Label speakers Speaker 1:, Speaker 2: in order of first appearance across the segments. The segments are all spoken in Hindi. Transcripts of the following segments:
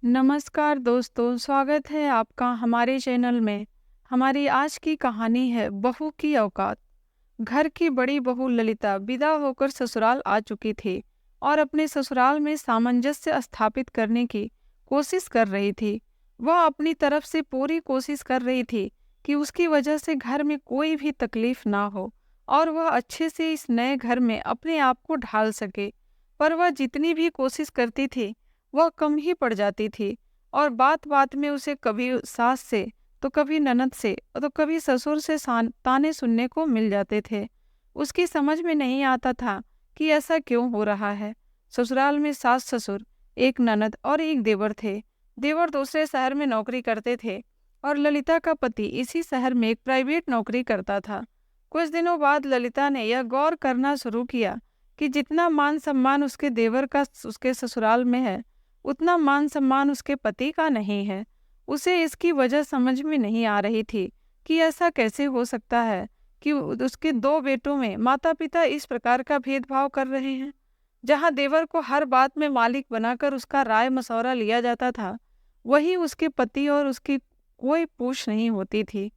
Speaker 1: नमस्कार दोस्तों, स्वागत है आपका हमारे चैनल में। हमारी आज की कहानी है बहू की औकात। घर की बड़ी बहू ललिता विदा होकर ससुराल आ चुकी थी और अपने ससुराल में सामंजस्य स्थापित करने की कोशिश कर रही थी। वह अपनी तरफ से पूरी कोशिश कर रही थी कि उसकी वजह से घर में कोई भी तकलीफ ना हो और वह अच्छे से इस नए घर में अपने आप को ढाल सके। पर वह जितनी भी कोशिश करती थी वह कम ही पड़ जाती थी और बात बात में उसे कभी सास से तो कभी ननद से और तो कभी ससुर से ताने सुनने को मिल जाते थे। उसकी समझ में नहीं आता था कि ऐसा क्यों हो रहा है। ससुराल में सास ससुर, एक ननद और एक देवर थे। देवर दूसरे शहर में नौकरी करते थे और ललिता का पति इसी शहर में एक प्राइवेट नौकरी करता था। कुछ दिनों बाद ललिता ने यह गौर करना शुरू किया कि जितना मान सम्मान उसके देवर का उसके ससुराल में है, उतना मान सम्मान उसके पति का नहीं है। उसे इसकी वजह समझ में नहीं आ रही थी कि ऐसा कैसे हो सकता है कि उसके दो बेटों में माता पिता इस प्रकार का भेदभाव कर रहे हैं। जहां देवर को हर बात में मालिक बनाकर उसका राय मशवरा लिया जाता था, वहीं उसके पति और उसकी कोई पूछ नहीं होती थी,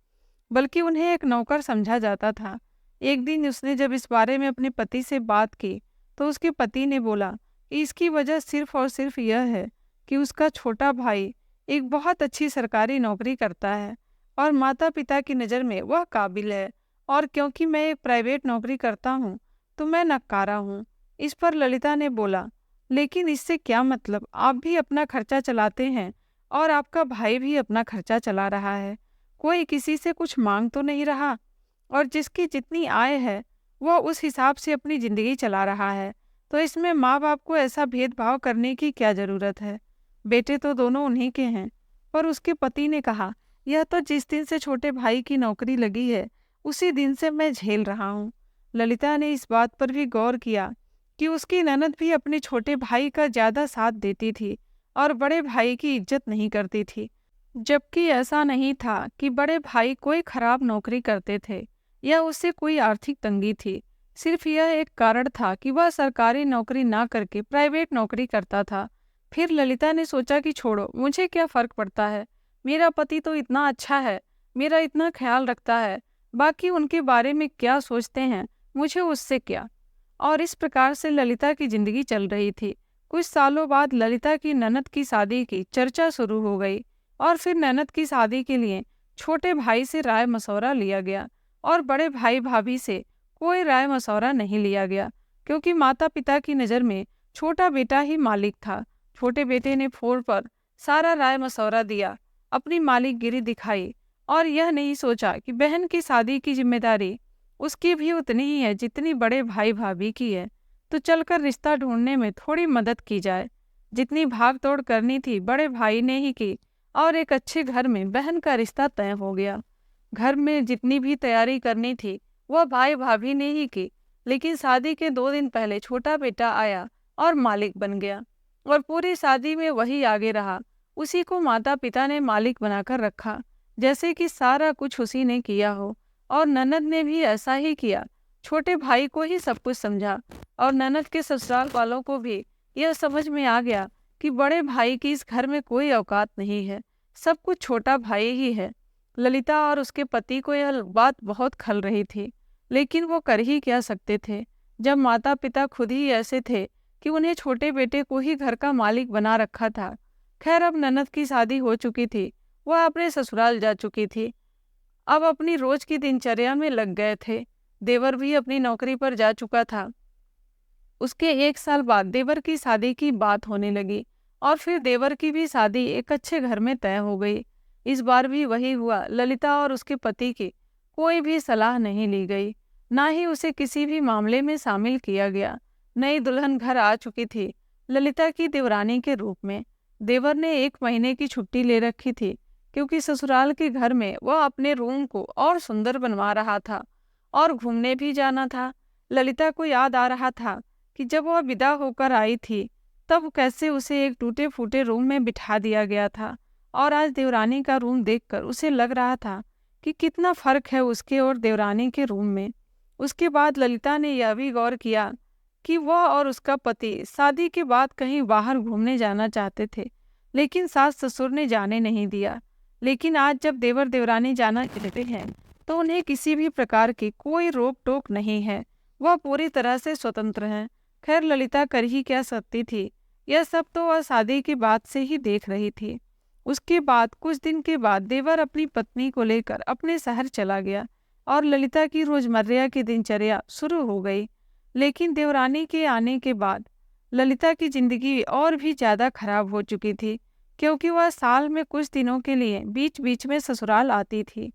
Speaker 1: बल्कि उन्हें एक नौकर समझा जाता था। एक दिन उसने जब इस बारे में अपने पति से बात की, तो उसके पति ने बोला कि इसकी वजह सिर्फ और सिर्फ यह है कि उसका छोटा भाई एक बहुत अच्छी सरकारी नौकरी करता है और माता पिता की नज़र में वह काबिल है, और क्योंकि मैं एक प्राइवेट नौकरी करता हूँ तो मैं नकारा हूँ। इस पर ललिता ने बोला, लेकिन इससे क्या मतलब, आप भी अपना खर्चा चलाते हैं और आपका भाई भी अपना खर्चा चला रहा है। कोई किसी से कुछ मांग तो नहीं रहा, और जिसकी जितनी आय है वह उस हिसाब से अपनी ज़िंदगी चला रहा है। तो इसमें माँ बाप को ऐसा भेदभाव करने की क्या ज़रूरत है। बेटे तो दोनों उन्हीं के हैं। पर उसके पति ने कहा, यह तो जिस दिन से छोटे भाई की नौकरी लगी है उसी दिन से मैं झेल रहा हूँ। ललिता ने इस बात पर भी गौर किया कि उसकी ननद भी अपने छोटे भाई का ज़्यादा साथ देती थी और बड़े भाई की इज्जत नहीं करती थी। जबकि ऐसा नहीं था कि बड़े भाई कोई खराब नौकरी करते थे या उससे कोई आर्थिक तंगी थी। सिर्फ यह एक कारण था कि वह सरकारी नौकरी ना करके प्राइवेट नौकरी करता था। फिर ललिता ने सोचा कि छोड़ो, मुझे क्या फर्क पड़ता है, मेरा पति तो इतना अच्छा है, मेरा इतना ख्याल रखता है, बाकी उनके बारे में क्या सोचते हैं, मुझे उससे क्या। और इस प्रकार से ललिता की जिंदगी चल रही थी। कुछ सालों बाद ललिता की ननद की शादी की चर्चा शुरू हो गई और फिर ननद की शादी के लिए छोटे भाई से राय मशवरा लिया गया और बड़े भाई भाभी से कोई राय मशवरा नहीं लिया गया, क्योंकि माता पिता की नज़र में छोटा बेटा ही मालिक था। छोटे बेटे ने फोन पर सारा राय मशवरा दिया, अपनी मालिकगिरी दिखाई और यह नहीं सोचा कि बहन की शादी की जिम्मेदारी उसकी भी उतनी ही है जितनी बड़े भाई भाभी की है। तो चलकर रिश्ता ढूंढने में थोड़ी मदद की जाए। जितनी भाग दौड़ करनी थी बड़े भाई ने ही की और एक अच्छे घर में बहन का रिश्ता तय हो गया। घर में जितनी भी तैयारी करनी थी वह भाई भाभी ने ही की, लेकिन शादी के 2 दिन पहले छोटा बेटा आया और मालिक बन गया और पूरी शादी में वही आगे रहा। उसी को माता पिता ने मालिक बनाकर रखा, जैसे कि सारा कुछ उसी ने किया हो। और ननद ने भी ऐसा ही किया, छोटे भाई को ही सब कुछ समझा और ननद के ससुराल वालों को भी यह समझ में आ गया कि बड़े भाई की इस घर में कोई औकात नहीं है, सब कुछ छोटा भाई ही है। ललिता और उसके पति को यह बात बहुत खल रही थी, लेकिन वो कर ही क्या सकते थे जब माता पिता खुद ही ऐसे थे कि उन्हें छोटे बेटे को ही घर का मालिक बना रखा था। खैर, अब ननद की शादी हो चुकी थी, वह अपने ससुराल जा चुकी थी, अब अपनी रोज की दिनचर्या में लग गए थे। देवर भी अपनी नौकरी पर जा चुका था। उसके 1 साल बाद देवर की शादी की बात होने लगी और फिर देवर की भी शादी एक अच्छे घर में तय हो गई। इस बार भी वही हुआ, ललिता और उसके पति की कोई भी सलाह नहीं ली गई, ना ही उसे किसी भी मामले में शामिल किया गया। नई दुल्हन घर आ चुकी थी, ललिता की देवरानी के रूप में। देवर ने 1 महीने की छुट्टी ले रखी थी, क्योंकि ससुराल के घर में वह अपने रूम को और सुंदर बनवा रहा था और घूमने भी जाना था। ललिता को याद आ रहा था कि जब वह विदा होकर आई थी तब कैसे उसे एक टूटे फूटे रूम में बिठा दिया गया था, और आज देवरानी का रूम देखकर उसे लग रहा था कि कितना फर्क है उसके और देवरानी के रूम में। उसके बाद ललिता ने यह भी गौर किया कि वह और उसका पति शादी के बाद कहीं बाहर घूमने जाना चाहते थे। लेकिन सास ससुर ने जाने नहीं दिया। लेकिन आज जब देवर देवरानी जाना चाहते हैं तो उन्हें किसी भी प्रकार की कोई रोक टोक नहीं है। वह पूरी तरह से स्वतंत्र हैं। खैर ललिता कर ही क्या सकती थी, यह सब तो वह शादी की बात से ही देख रही थी। उसके बाद कुछ दिन के बाद देवर अपनी पत्नी को लेकर अपने शहर चला गया और ललिता की रोजमर्रा की दिनचर्या शुरू हो गई। लेकिन देवरानी के आने के बाद ललिता की जिंदगी और भी ज्यादा खराब हो चुकी थी, क्योंकि वह साल में कुछ दिनों के लिए बीच बीच में ससुराल आती थी।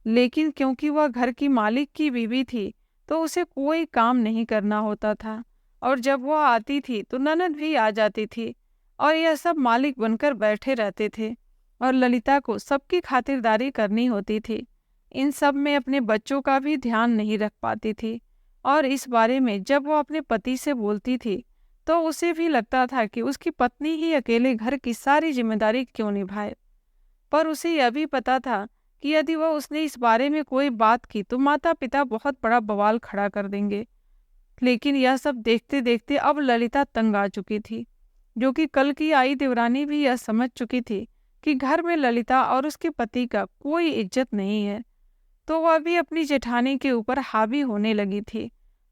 Speaker 1: लेकिन क्योंकि वह घर की मालिक की बीवी थी तो उसे कोई काम नहीं करना होता था, और जब वह आती थी तो ननद भी आ जाती थी और यह सब मालिक बनकर बैठे रहते थे और ललिता को सबकी खातिरदारी करनी होती थी। इन सब में अपने बच्चों का भी ध्यान नहीं रख पाती थी, और इस बारे में जब वो अपने पति से बोलती थी तो उसे भी लगता था कि उसकी पत्नी ही अकेले घर की सारी जिम्मेदारी क्यों निभाए। पर उसे यह भी पता था कि यदि वह उसने इस बारे में कोई बात की तो माता पिता बहुत बड़ा बवाल खड़ा कर देंगे। लेकिन यह सब देखते देखते अब ललिता तंग आ चुकी थी, जो कि कल की आई देवरानी भी यह समझ चुकी थी कि घर में ललिता और उसके पति का कोई इज्जत नहीं है। तो वह भी अपनी जेठानी के ऊपर हावी होने लगी थी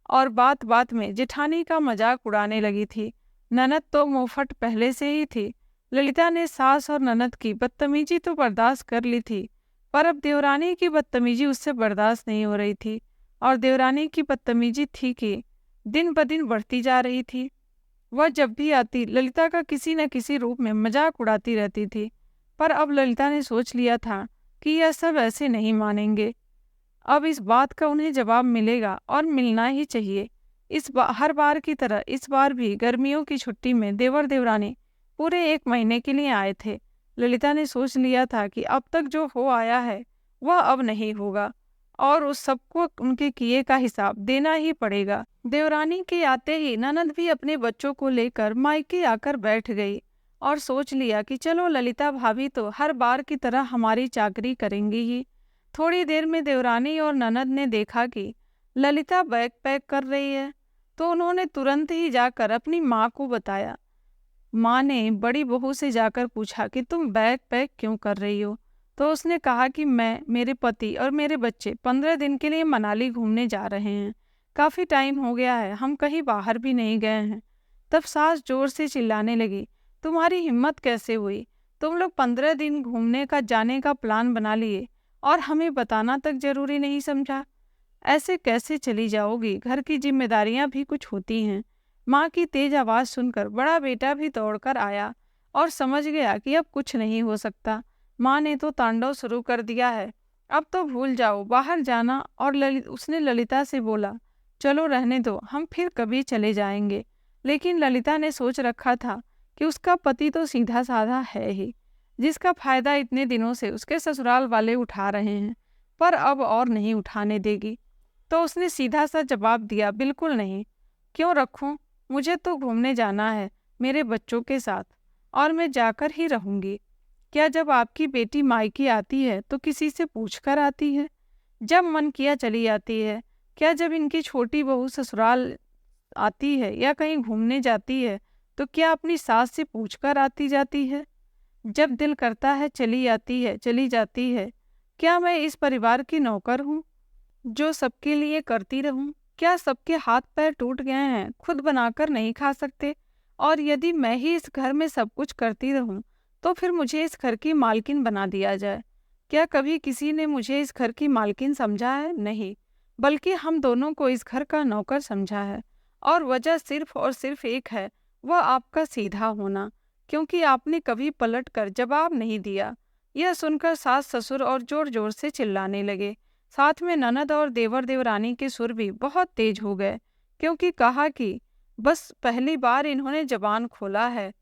Speaker 1: और बात बात में जेठानी का मजाक उड़ाने लगी थी। ननद तो मुंहफट पहले से ही थी। ललिता ने सास और ननद की बदतमीजी तो बर्दाश्त कर ली थी, पर अब देवरानी की बदतमीजी उससे बर्दाश्त नहीं हो रही थी। और देवरानी की बदतमीजी थी कि दिन ब दिन बढ़ती जा रही थी। वह जब भी आती ललिता का किसी न किसी रूप में मजाक उड़ाती रहती थी। पर अब ललिता ने सोच लिया था कि यह सब ऐसे नहीं मानेंगे। अब इस बात का उन्हें जवाब मिलेगा और मिलना ही चाहिए। हर बार की तरह इस बार भी गर्मियों की छुट्टी में देवर देवरानी पूरे 1 महीने के लिए आए थे। ललिता ने सोच लिया था कि अब तक जो हो आया है वह अब नहीं होगा और उस सबको उनके किए का हिसाब देना ही पड़ेगा। देवरानी के आते ही ननद भी अपने बच्चों को लेकर मायके आकर बैठ गई और सोच लिया कि चलो ललिता भाभी तो हर बार की तरह हमारी चाकरी करेंगी ही। थोड़ी देर में देवरानी और ननद ने देखा कि ललिता बैग पैक कर रही है, तो उन्होंने तुरंत ही जाकर अपनी माँ को बताया। माँ ने बड़ी बहू से जाकर पूछा कि तुम बैग पैक क्यों कर रही हो? तो उसने कहा कि मैं, मेरे पति और मेरे बच्चे 15 दिन के लिए मनाली घूमने जा रहे हैं। काफ़ी टाइम हो गया है, हम कहीं बाहर भी नहीं गए हैं। तब सास जोर से चिल्लाने लगी, तुम्हारी हिम्मत कैसे हुई? तुम लोग 15 दिन घूमने का जाने का प्लान बना लिए और हमें बताना तक जरूरी नहीं समझा? ऐसे कैसे चली जाओगी? घर की जिम्मेदारियां भी कुछ होती हैं। माँ की तेज आवाज़ सुनकर बड़ा बेटा भी दौड़कर आया और समझ गया कि अब कुछ नहीं हो सकता। माँ ने तो तांडव शुरू कर दिया है, अब तो भूल जाओ बाहर जाना। और उसने ललिता से बोला, चलो रहने दो, हम फिर कभी चले जाएंगे। लेकिन ललिता ने सोच रखा था कि उसका पति तो सीधा साधा है ही, जिसका फायदा इतने दिनों से उसके ससुराल वाले उठा रहे हैं, पर अब और नहीं उठाने देगी। तो उसने सीधा सा जवाब दिया, बिल्कुल नहीं। क्यों रखूं? मुझे तो घूमने जाना है मेरे बच्चों के साथ, और मैं जाकर ही रहूंगी। क्या जब आपकी बेटी मायके आती है तो किसी से पूछकर आती है? जब मन किया चली आती है। क्या जब इनकी छोटी बहू ससुराल आती है या कहीं घूमने जाती है तो क्या अपनी सास से पूछकर आती जाती है? जब दिल करता है चली आती है, चली जाती है। क्या मैं इस परिवार की नौकर हूँ जो सबके लिए करती रहूं? क्या सबके हाथ पैर टूट गए हैं, खुद बनाकर नहीं खा सकते? और यदि मैं ही इस घर में सब कुछ करती रहूं तो फिर मुझे इस घर की मालकिन बना दिया जाए। क्या कभी किसी ने मुझे इस घर की मालकिन समझा है? नहीं, बल्कि हम दोनों को इस घर का नौकर समझा है। और वजह सिर्फ और सिर्फ एक है, वह आपका सीधा होना, क्योंकि आपने कभी पलट कर जवाब नहीं दिया। यह सुनकर सास ससुर और जोर जोर से चिल्लाने लगे। साथ में ननद और देवर देवरानी के सुर भी बहुत तेज हो गए, क्योंकि कहा कि बस पहली बार इन्होंने जबान खोला है,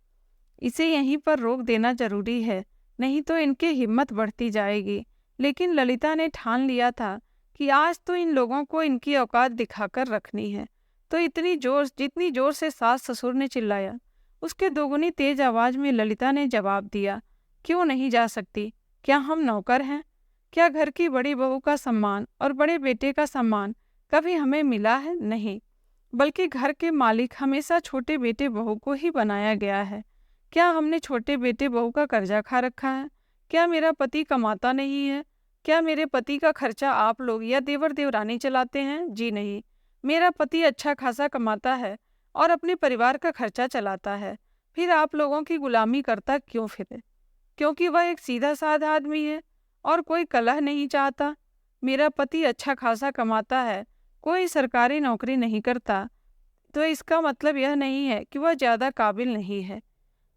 Speaker 1: इसे यहीं पर रोक देना जरूरी है, नहीं तो इनकी हिम्मत बढ़ती जाएगी। लेकिन ललिता ने ठान लिया था कि आज तो इन लोगों को इनकी औकात दिखाकर रखनी है। तो जितनी जोर से सास ससुर ने चिल्लाया, उसके दोगुनी तेज आवाज में ललिता ने जवाब दिया, क्यों नहीं जा सकती? क्या हम नौकर हैं? क्या घर की बड़ी बहू का सम्मान और बड़े बेटे का सम्मान कभी हमें मिला है? नहीं, बल्कि घर के मालिक हमेशा छोटे बेटे बहू को ही बनाया गया है। क्या हमने छोटे बेटे बहू का कर्जा खा रखा है? क्या मेरा पति कमाता नहीं है? क्या मेरे पति का खर्चा आप लोग या देवर देवरानी चलाते हैं? जी नहीं। मेरा पति अच्छा खासा कमाता है और अपने परिवार का खर्चा चलाता है। फिर आप लोगों की गुलामी करता क्यों फिरे? क्योंकि वह एक सीधा साधा आदमी है और कोई कलह नहीं चाहता। मेरा पति अच्छा खासा कमाता है, कोई सरकारी नौकरी नहीं करता, तो इसका मतलब यह नहीं है कि वह ज़्यादा काबिल नहीं है,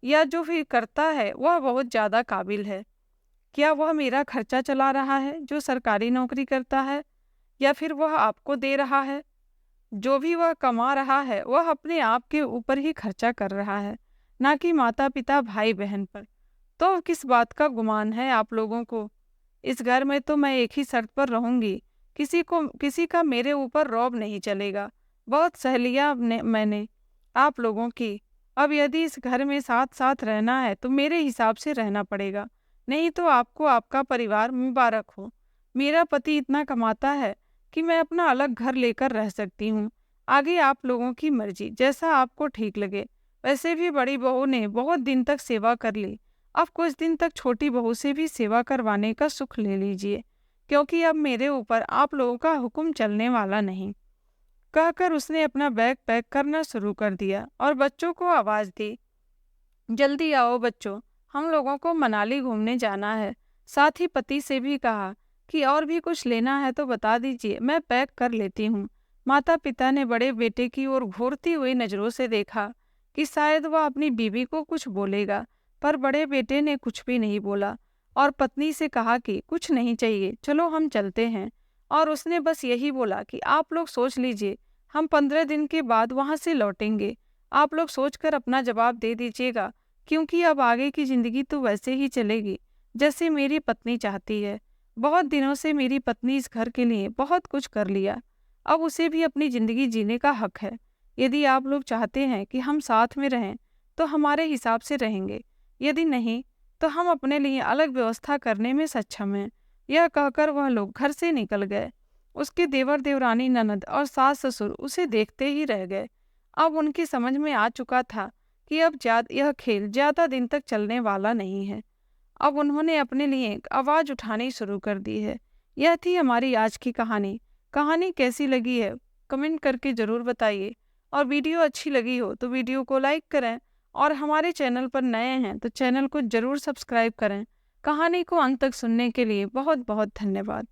Speaker 1: या जो भी करता है वह बहुत ज़्यादा काबिल है। क्या वह मेरा खर्चा चला रहा है जो सरकारी नौकरी करता है, या फिर वह आपको दे रहा है? जो भी वह कमा रहा है वह अपने आप के ऊपर ही खर्चा कर रहा है, ना कि माता पिता भाई बहन पर। तो किस बात का गुमान है आप लोगों को? इस घर में तो मैं एक ही शर्त पर रहूंगी, किसी का मेरे ऊपर रौब नहीं चलेगा। बहुत सहेलियां मैंने आप लोगों की। अब यदि इस घर में साथ साथ रहना है तो मेरे हिसाब से रहना पड़ेगा, नहीं तो आपको आपका परिवार मुबारक हो। मेरा पति इतना कमाता है कि मैं अपना अलग घर लेकर रह सकती हूँ। आगे आप लोगों की मर्जी, जैसा आपको ठीक लगे। वैसे भी बड़ी बहू ने बहुत दिन तक सेवा कर ली, अब कुछ दिन तक छोटी बहू से भी सेवा करवाने का सुख ले लीजिए, क्योंकि अब मेरे ऊपर आप लोगों का हुक्म चलने वाला नहीं। कहकर उसने अपना बैग पैक करना शुरू कर दिया और बच्चों को आवाज़ दी, जल्दी आओ बच्चों, हम लोगों को मनाली घूमने जाना है। साथ ही पति से भी कहा कि और भी कुछ लेना है तो बता दीजिए, मैं पैक कर लेती हूँ। माता पिता ने बड़े बेटे की ओर घूरती हुई नज़रों से देखा कि शायद वह अपनी बीवी को कुछ बोलेगा, पर बड़े बेटे ने कुछ भी नहीं बोला और पत्नी से कहा कि कुछ नहीं चाहिए, चलो हम चलते हैं। और उसने बस यही बोला कि आप लोग सोच लीजिए, हम 15 दिन के बाद वहाँ से लौटेंगे। आप लोग सोचकर अपना जवाब दे दीजिएगा, क्योंकि अब आगे की ज़िंदगी तो वैसे ही चलेगी जैसे मेरी पत्नी चाहती है। बहुत दिनों से मेरी पत्नी इस घर के लिए बहुत कुछ कर लिया, अब उसे भी अपनी ज़िंदगी जीने का हक है। यदि आप लोग चाहते हैं कि हम साथ में रहें तो हमारे हिसाब से रहेंगे, यदि नहीं तो हम अपने लिए अलग व्यवस्था करने में सक्षम हैं। यह कहकर वह लोग घर से निकल गए। उसके देवर देवरानी ननद और सास ससुर उसे देखते ही रह गए। अब उनकी समझ में आ चुका था कि अब यह खेल ज़्यादा दिन तक चलने वाला नहीं है। अब उन्होंने अपने लिए एक आवाज़ उठानी शुरू कर दी है। यह थी हमारी आज की कहानी। कहानी कैसी लगी है कमेंट करके ज़रूर बताइए, और वीडियो अच्छी लगी हो तो वीडियो को लाइक करें, और हमारे चैनल पर नए हैं तो चैनल को ज़रूर सब्सक्राइब करें। कहानी को अंत तक सुनने के लिए बहुत बहुत धन्यवाद।